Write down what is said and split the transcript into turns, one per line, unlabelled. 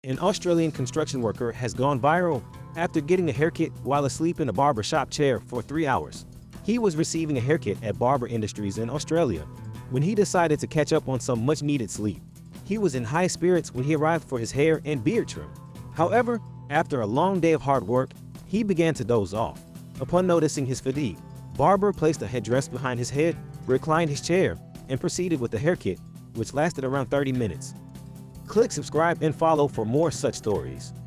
An Australian construction worker has gone viral after getting a haircut while asleep in a barber shop chair for 3 hours. He was receiving a haircut at Barber Industries in Australia when he decided to catch up on some much-needed sleep. He was in high spirits when he arrived for his hair and beard trim. However, after a long day of hard work, he began to doze off. Upon noticing his fatigue, Barber placed a headdress behind his head, reclined his chair, and proceeded with the haircut, which lasted around 30 minutes. Click subscribe and follow for more such stories.